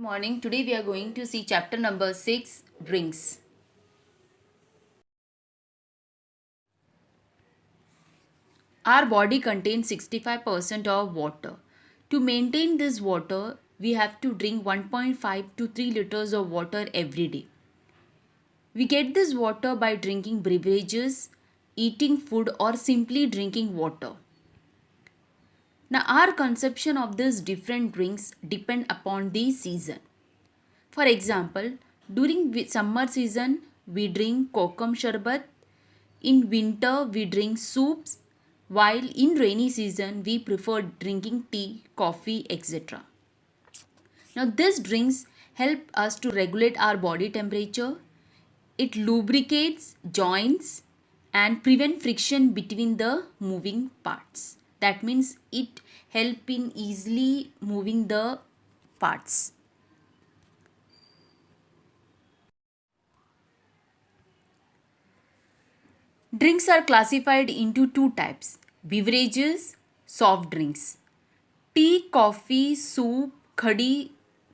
Morning. Today we are going to see chapter number 6, drinks. Our body contains 65% of water. To maintain this water, we have to drink 1.5 to 3 liters of water every day. We get this water by drinking beverages, eating food, or simply drinking water. Now, our conception of these different drinks depend upon the season. For example, during summer season, we drink kokum sharbat. In winter, we drink soups, while in rainy season, we prefer drinking tea, coffee, etc. Now, these drinks help us to regulate our body temperature. It lubricates joints and prevent friction between the moving parts. That means it help in easily moving the parts. Drinks are classified into two types: beverages, soft drinks. Tea, coffee, soup, khadi,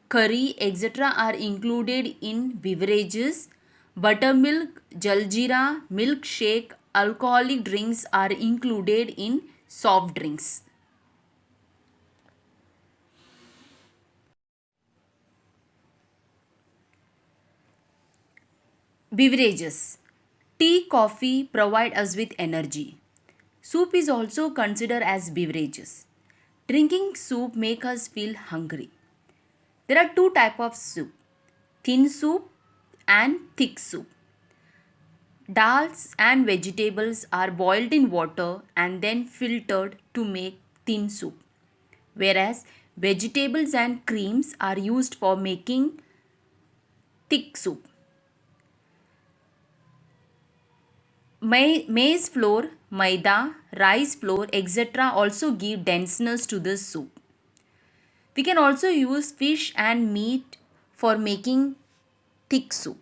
curry, etc. are included in beverages. Buttermilk, jaljeera, milkshake, alcoholic drinks are included in soft drinks. Beverages. Tea, coffee provide us with energy. Soup is also considered as beverages. Drinking soup make us feel hungry. There are two type of soup: thin soup and thick soup. Dals and vegetables are boiled in water and then filtered to make thin soup, whereas vegetables and creams are used for making thick soup. Maize flour, maida, rice flour, etc. also give denseness to this soup. We can also use fish and meat for making thick soup.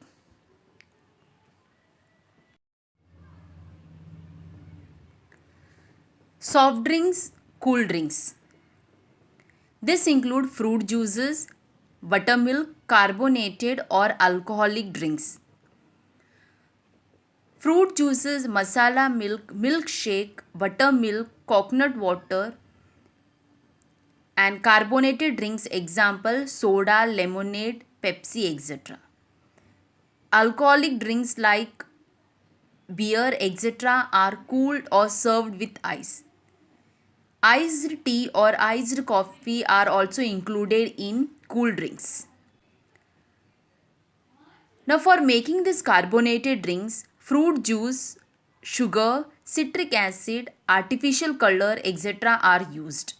Soft drinks, cool drinks. This include fruit juices, buttermilk, carbonated or alcoholic drinks. Fruit juices, masala milk, milkshake, buttermilk, coconut water, and carbonated drinks example soda, lemonade, Pepsi, etc. Alcoholic drinks like beer, etc. are cooled or served with ice. Iced tea or iced coffee are also included in cool drinks. Now, for making these carbonated drinks, fruit juice, sugar, citric acid, artificial color, etc. are used.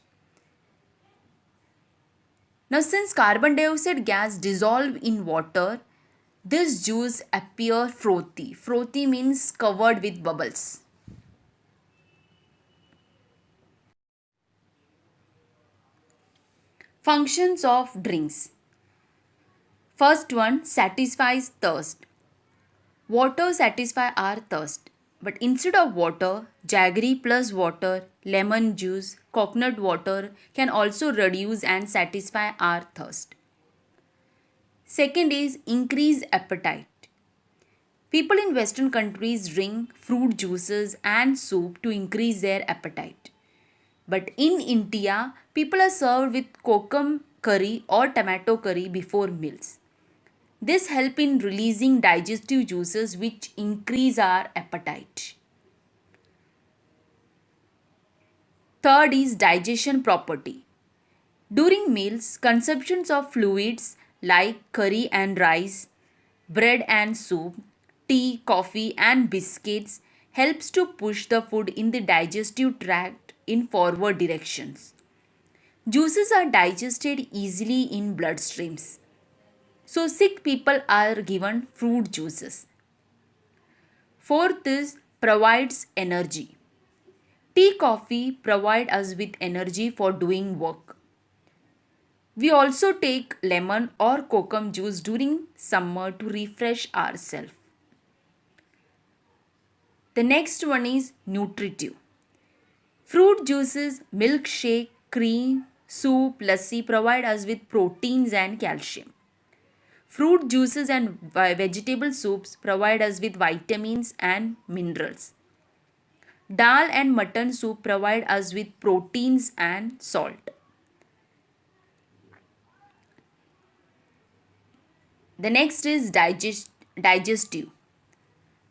Now, since carbon dioxide gas dissolve in water, this juice appear frothy. Frothy means covered with bubbles. Functions of drinks. First one, satisfies thirst. Water satisfies our thirst. But instead of water, jaggery plus water, lemon juice, coconut water can also reduce and satisfy our thirst. Second is increase appetite. People in Western countries drink fruit juices and soup to increase their appetite. But in India, people are served with kokum curry or tomato curry before meals. This helps in releasing digestive juices which increase our appetite. Third is digestion property. During meals, consumptions of fluids like curry and rice, bread and soup, tea, coffee and biscuits helps to push the food in the digestive tract in forward directions. Juices are digested easily in bloodstreams. So sick people are given fruit juices. Fourth is provides energy. Tea, coffee provide us with energy for doing work. We also take lemon or kokum juice during summer to refresh ourselves. The next one is nutritive. Fruit juices, milkshake, cream, soup, lassi provide us with proteins and calcium. Fruit juices and vegetable soups provide us with vitamins and minerals. Dal and mutton soup provide us with proteins and salt. The next is digestive.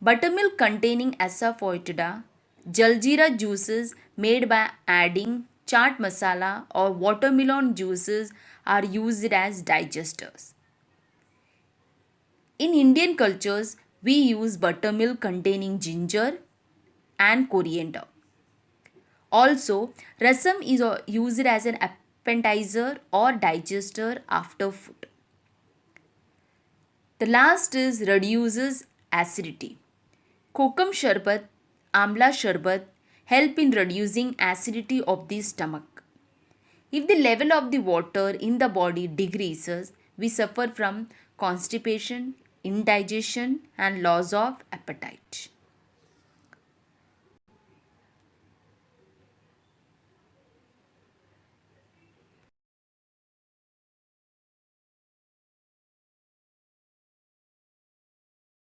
Buttermilk containing asafoetida, jaljeera juices made by adding chaat masala or watermelon juices are used as digesters. In Indian cultures, we use buttermilk containing ginger and coriander. Also, rasam is used as an appetizer or digester after food. The last is reduces acidity. Kokum sharbat, amla sharbat help in reducing acidity of the stomach. If the level of the water in the body decreases, we suffer from constipation, indigestion and loss of appetite.